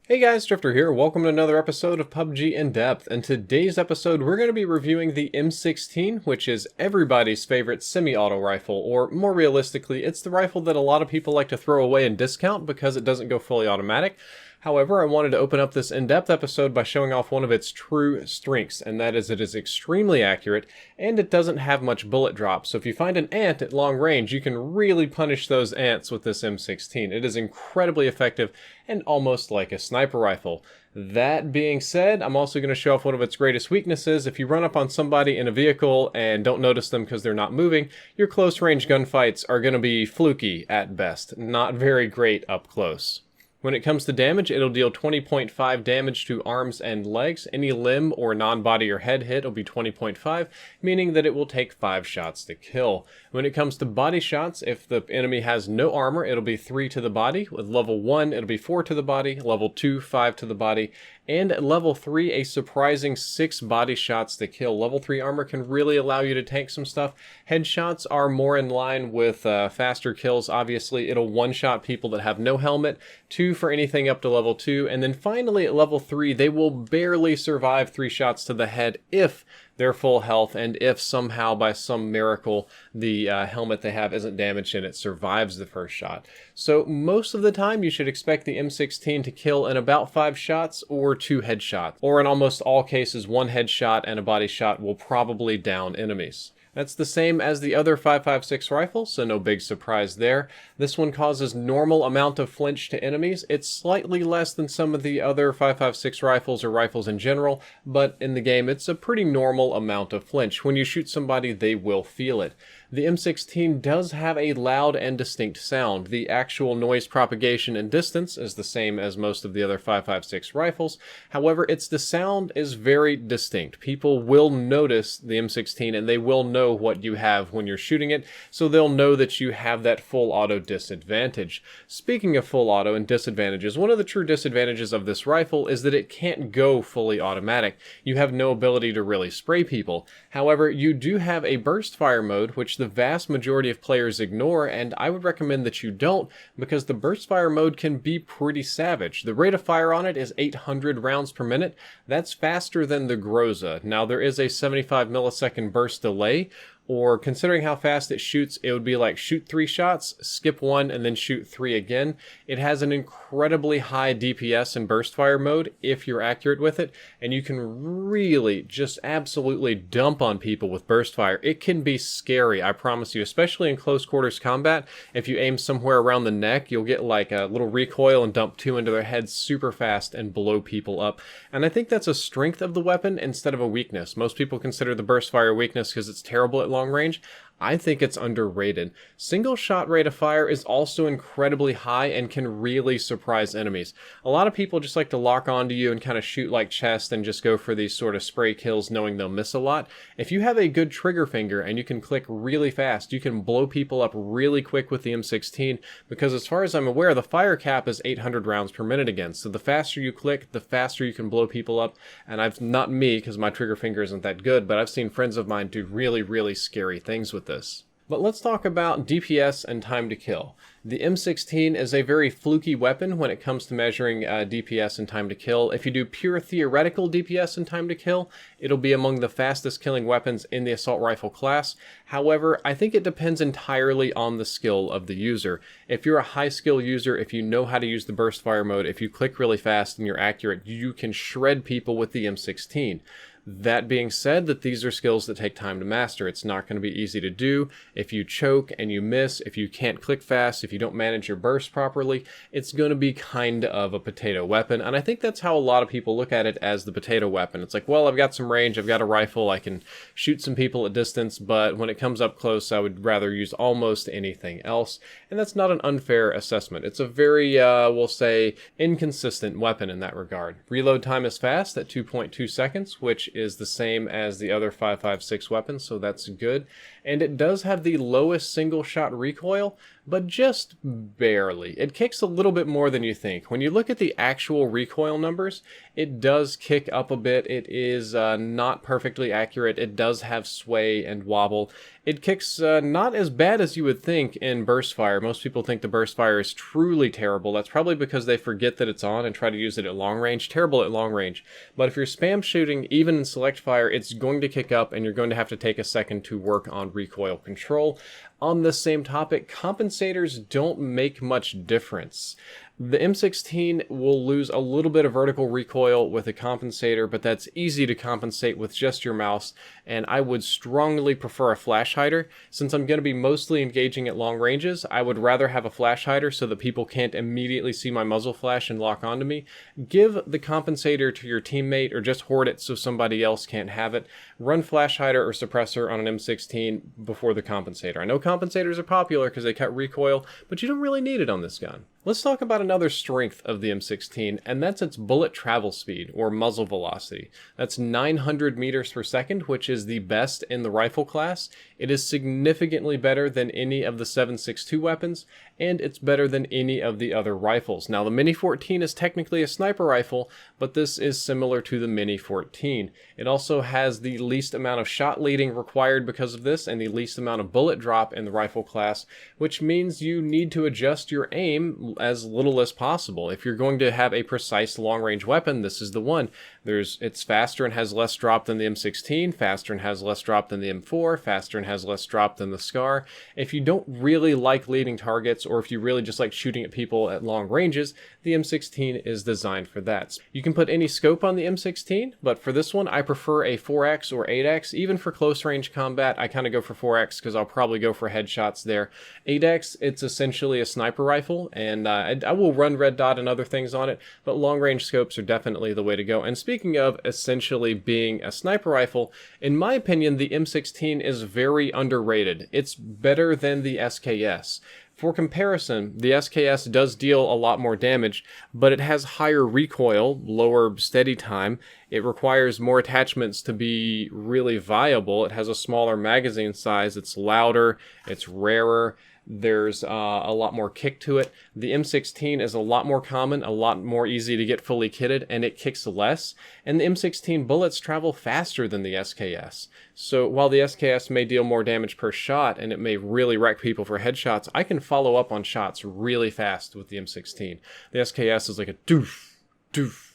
Hey guys, Drifter here. Welcome to another episode of PUBG In Depth. In today's episode, we're going to be reviewing the M16, which is everybody's favorite semi-auto rifle, or more realistically, it's the rifle that a lot of people like to throw away and discount because it doesn't go fully automatic. However, I wanted to open up this in-depth episode by showing off one of its true strengths, and that is it is extremely accurate, and it doesn't have much bullet drop. So if you find an ant at long range, you can really punish those ants with this M16. It is incredibly effective and almost like a sniper rifle. That being said, I'm also going to show off one of its greatest weaknesses. If you run up on somebody in a vehicle and don't notice them because they're not moving, your close range gunfights are going to be fluky at best, not very great up close. When it comes to damage, it'll deal 20.5 damage to arms and legs. Any limb or non-body or head hit will be 20.5, meaning that it will take 5 shots to kill. When it comes to body shots, if the enemy has no armor, it'll be 3 to the body. With level 1, it'll be 4 to the body. Level 2, 5 to the body. And at level 3, a surprising 6 body shots to kill. Level 3 armor can really allow you to tank some stuff. Headshots are more in line with faster kills. Obviously, it'll one-shot people that have no helmet, 2 for anything up to level 2, and then finally at level 3, they will barely survive 3 shots to the head if they're full health, and if somehow by some miracle the helmet they have isn't damaged and it survives the first shot. So most of the time you should expect the M16 to kill in about 5 shots or 2 headshots, or in almost all cases 1 headshot and a body shot will probably down enemies. That's the same as the other 5.56 rifle, so no big surprise there. This one causes normal amount of flinch to enemies. It's slightly less than some of the other 5.56 rifles or rifles in general, but in the game it's a pretty normal amount of flinch. When you shoot somebody, they will feel it. The M16 does have a loud and distinct sound. The actual noise propagation and distance is the same as most of the other 5.56 rifles. However, the sound is very distinct. People will notice the M16 and they will know what you have when you're shooting it, so they'll know that you have that full auto disadvantage. Speaking of full auto and disadvantages, one of the true disadvantages of this rifle is that it can't go fully automatic. You have no ability to really spray people. However, you do have a burst fire mode, which the vast majority of players ignore, and I would recommend that you don't, because the burst fire mode can be pretty savage. The rate of fire on it is 800 rounds per minute. That's faster than the Groza. Now, there is a 75 millisecond burst delay, or considering how fast it shoots, it would be like shoot 3 shots, skip 1, and then shoot 3 again. It has an incredibly high DPS in burst fire mode if you're accurate with it, and you can really just absolutely dump on people with burst fire. It can be scary, I promise you, especially in close quarters combat. If you aim somewhere around the neck, you'll get like a little recoil and dump 2 into their heads super fast and blow people up. And I think that's a strength of the weapon instead of a weakness. Most people consider the burst fire a weakness because it's terrible at long range. I think it's underrated. Single shot rate of fire is also incredibly high and can really surprise enemies. A lot of people just like to lock onto you and kind of shoot like chest and just go for these sort of spray kills knowing they'll miss a lot. If you have a good trigger finger and you can click really fast, you can blow people up really quick with the M16, because as far as I'm aware, the fire cap is 800 rounds per minute again. So the faster you click, the faster you can blow people up. And not me, because my trigger finger isn't that good, but I've seen friends of mine do really, really scary things with this. But let's talk about DPS and time to kill. The M16 is a very fluky weapon when it comes to measuring DPS and time to kill. If you do pure theoretical DPS and time to kill, it'll be among the fastest killing weapons in the assault rifle class. However, I think it depends entirely on the skill of the user. If you're a high skill user, if you know how to use the burst fire mode, if you click really fast and you're accurate, you can shred people with the M16. That being said, that these are skills that take time to master. It's not going to be easy to do. If you choke and you miss, if you can't click fast, if you don't manage your burst properly, it's going to be kind of a potato weapon. And I think that's how a lot of people look at it, as the potato weapon. It's like, well, I've got some range, I've got a rifle, I can shoot some people at distance, but when it comes up close, I would rather use almost anything else. And that's not an unfair assessment. It's a very, we'll say, inconsistent weapon in that regard. Reload time is fast at 2.2 seconds, which is the same as the other 5.56 weapons, so that's good. and it does have the lowest single shot recoil, but just barely. It kicks a little bit more than you think. When you look at the actual recoil numbers, it does kick up a bit. It is not perfectly accurate. It does have sway and wobble. It kicks not as bad as you would think in burst fire. Most people think the burst fire is truly terrible. That's probably because they forget that it's on and try to use it at long range. Terrible at long range. But if you're spam shooting, even in select fire, it's going to kick up and you're going to have to take a second to work on recoil control. On the same topic, compensators don't make much difference. The M16 will lose a little bit of vertical recoil with a compensator, but that's easy to compensate with just your mouse, and I would strongly prefer a flash hider. Since I'm going to be mostly engaging at long ranges, I would rather have a flash hider so that people can't immediately see my muzzle flash and lock onto me. Give the compensator to your teammate or just hoard it so somebody else can't have it. Run flash hider or suppressor on an M16 before the compensator. I know compensators are popular because they cut recoil, but you don't really need it on this gun. Let's talk about another strength of the M16, and that's its bullet travel speed, or muzzle velocity. That's 900 meters per second, which is the best in the rifle class. It is significantly better than any of the 7.62 weapons, and it's better than any of the other rifles. Now, the Mini 14 is technically a sniper rifle, but this is similar to the Mini 14. It also has the least amount of shot leading required because of this, and the least amount of bullet drop in the rifle class, which means you need to adjust your aim as little as possible. If you're going to have a precise long-range weapon, this is the one. It's faster and has less drop than the M16, faster and has less drop than the M4, faster and has less drop than the SCAR. If you don't really like leading targets, or if you really just like shooting at people at long ranges, the M16 is designed for that. You can put any scope on the M16, but for this one, I prefer a 4X or 8X. Even for close range combat, I kind of go for 4X because I'll probably go for headshots there. 8X, it's essentially a sniper rifle, and I will run red dot and other things on it, but long range scopes are definitely the way to go. And speaking of essentially being a sniper rifle, in my opinion, the M16 is very underrated. It's better than the SKS. For comparison, the SKS does deal a lot more damage, but it has higher recoil, lower steady time. It requires more attachments to be really viable. It has a smaller magazine size. It's louder. It's rarer. There's a lot more kick to it. The M16 is a lot more common, a lot more easy to get fully kitted, and it kicks less. And the M16 bullets travel faster than the SKS. So while the SKS may deal more damage per shot, and it may really wreck people for headshots, I can follow up on shots really fast with the M16. The SKS is like a doof, doof,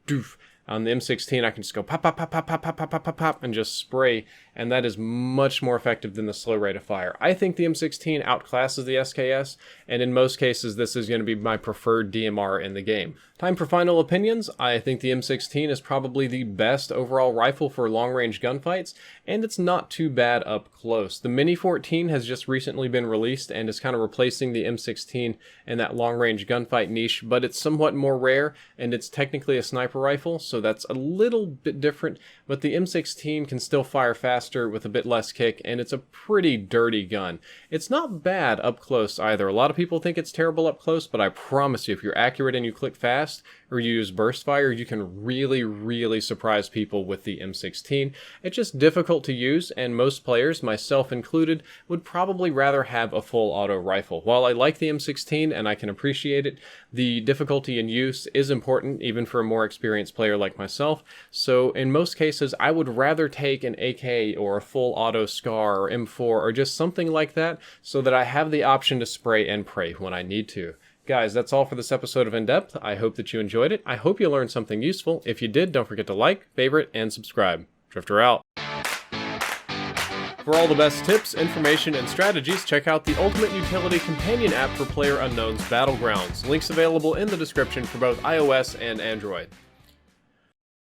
doof. On the M16, I can just go pop, pop, pop, pop, pop, pop, pop, pop, pop, pop, and just spray, and that is much more effective than the slow rate of fire. I think the M16 outclasses the SKS, and in most cases, this is going to be my preferred DMR in the game. Time for final opinions. I think the M16 is probably the best overall rifle for long-range gunfights, and it's not too bad up close. The Mini 14 has just recently been released and is kind of replacing the M16 in that long-range gunfight niche, but it's somewhat more rare, and it's technically a sniper rifle, so that's a little bit different, but the M16 can still fire faster with a bit less kick, and it's a pretty dirty gun. It's not bad up close either. A lot of people think it's terrible up close, but I promise you, if you're accurate and you click fast, or you use burst fire, you can really, really surprise people with the M16. It's just difficult to use, and most players, myself included, would probably rather have a full auto rifle. While I like the M16 and I can appreciate it, the difficulty in use is important, even for a more experienced player like myself. So in most cases, I would rather take an AK or a full auto SCAR or M4 or just something like that, so that I have the option to spray and pray when I need to. Guys, that's all for this episode of In Depth. I hope that you enjoyed it. I hope you learned something useful. If you did, don't forget to like, favorite, and subscribe. Drifter out. For all the best tips, information, and strategies, check out the Ultimate Utility Companion app for PlayerUnknown'S Battlegrounds. Links available in the description for both iOS and Android.